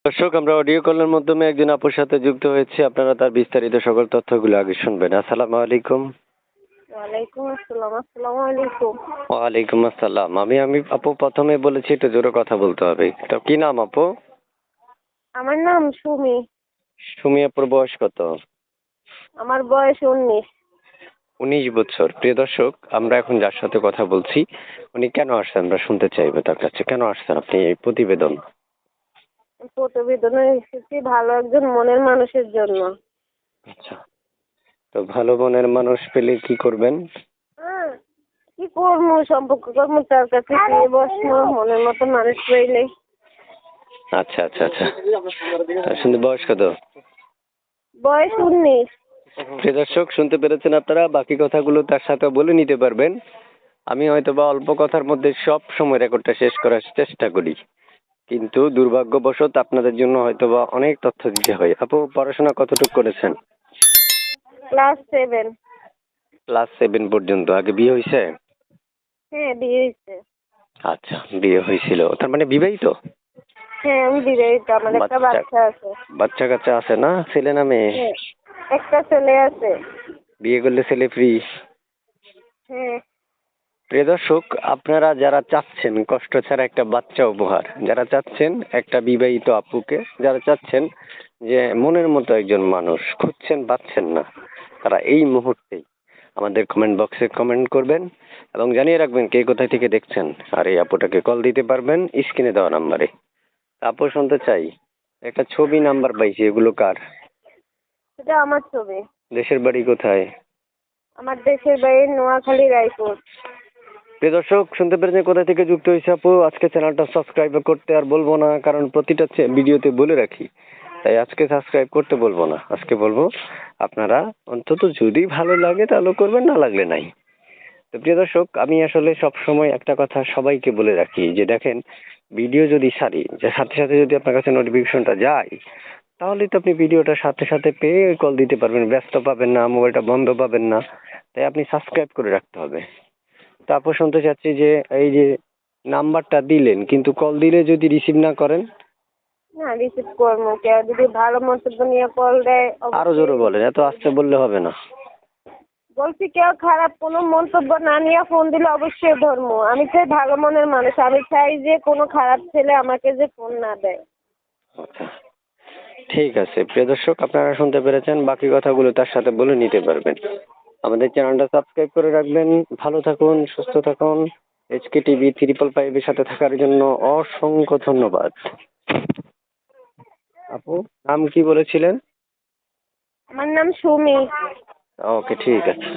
দর্শক, আমরা অডিও কলের মাধ্যমে একজন আপুর সাথে যুক্ত হয়েছি। আপনারা তার বিস্তারিত সকল তথ্যগুলো আগে শুনবেন। আসসালামু আলাইকুম। ওয়ালাইকুম আসসালাম। আসসালামু আলাইকুম। ওয়ালাইকুম আসসালাম। আমি আপু প্রথমে বলেছি একটু জোরে কথা বলতে হবে। তো কি নাম আপু? আমার নাম সুমি। সুমি আপুর বয়স কত? আমার বয়স 19। 19 বছর। প্রিয় দর্শক, আমরা এখন যার সাথে কথা বলছি উনি কেন আসছেন আমরা শুনতে চাইবো তার কাছে। কেন আসছেন আপনি এই প্রতিবেদন? প্রতিবেদনে এসেছি ভালো একজন মনের মানুষের জন্য। আচ্ছা, তো ভালো মনের মানুষ পেলে কি করবেন? কি করবো, সম্পর্ক করবো, তার কাছে গিয়ে বসবো, মনের মতো মানুষ পেলে। আচ্ছা আচ্ছা আচ্ছা। আর শুনতে বয়স কত? বয়স 19। প্রিয় দর্শক, শুনতে পেরেছেন আপনারা। বাকি কথাগুলো তার সাথে বলে নিতে পারবেন। আমি হয়তো বা অল্প কথার মধ্যে সব সময় রেকর্ডটা শেষ করার চেষ্টা করি, কিন্তু দুর্ভাগ্যবশত আপনাদের জন্য হয়তো বা অনেক তথ্য দিতে হয়। আপু পড়াশোনা কতটুকু করেছেন? ক্লাস 7। ক্লাস 7 পর্যন্ত। আগে বিয়ে হয়েছে? হ্যাঁ, বিয়ে হয়েছে। আচ্ছা, বিয়ে হয়েছিল, তার মানে বিবাহিত? হ্যাঁ, আমি বিবাহিত। আমার একটা বাচ্চা বাচ্চা আছে। বাচ্চা কাচ্চা আছে না? ছেলে না মেয়ে? হ্যাঁ, একটা ছেলে আছে। বিয়ে করলে ছেলে ফ্রি? হ্যাঁ। প্রিয় দর্শক, আপনারা যারা চাচ্ছেন কষ্ট ছাড়া একটা বাচ্চা উপহার, যারা চাচ্ছেন একটা বিবাহিত আপুকে, যারা চাচ্ছেন যে মনের মতো একজন মানুষ খুঁজছেন পাচ্ছেন না, তারা এই মুহূর্তেই আমাদের কমেন্ট বক্সে কমেন্ট করবেন এবং জানিয়ে রাখবেন কে কোথায় থেকে দেখছেন। আর এই আপুটাকে কল দিতে পারবেন স্ক্রিনে দেওয়া নাম্বারে। আপু শুনতে চাই, একটা ছবি নাম্বার পাইছি, এগুলো কার? এটা আমার ছবি। দেশের বাড়ি কোথায়? আমার দেশের বাড়ি নোয়াখালী, রায়পুর। প্রিয় দর্শক, শুনতে পেরেছেন কোথা থেকে যুক্ত হয়েছে আপু। আজকে চ্যানেলটা সাবস্ক্রাইব করতে আর বলবো না, কারণ প্রতিটা ভিডিওতে বলে রাখি, তাই আজকে সাবস্ক্রাইব করতে বলবো না। আজকে বলবো আপনারা অন্তত যদি ভালো লাগে তাহলে করবেন, না লাগলে নাই। তো প্রিয় দর্শক, আমি আসলে সব সময় একটা কথা সবাইকে বলে রাখি যে দেখেন, ভিডিও যদি ছাড়ি যে সাথে সাথে যদি আপনার কাছে নোটিফিকেশনটা যায়, তাহলে তো আপনি ভিডিওটা সাথে সাথে পেয়ে কল দিতে পারবেন, ব্যস্ত পাবেন না, মোবাইলটা বন্ধ পাবেন না। তাই আপনি সাবস্ক্রাইব করে রাখতে হবে। তারপর শুনতে চাচ্ছি যে এই যে নাম্বারটা দিলেন, কিন্তু কল দিলে যদি রিসিভ না করেন? না, রিসিভ করবো। কেউ যদি ভালো মন্তব্য নিয়ে কল দেয় আরো জোরে বলেন, এত আস্তে বললে হবে না। বলছি কেউ খারাপ কোনো মন্তব্য না নিয়ে ফোন দিলে অবশ্যই ধরবো। আমি চাই ভালো মনের মানুষ। আমি চাই যে কোনো খারাপ ছেলে আমাকে যে ফোন না দেয়। আচ্ছা, ঠিক আছে। প্রিয় দর্শক, আপনারা শুনতে পেরেছেন, বাকি কথাগুলো তার সাথে বলে নিতে পারবেন। আমাদের চ্যানেলটা সাবস্ক্রাইব করে রাখবেন। ভালো থাকুন, সুস্থ থাকুন। HK TV 555 এর সাথে থাকার জন্য অসংখ্য ধন্যবাদ। আপু নাম কি বলেছিলেন? আমার নাম সুমি। ওকে, ঠিক আছে।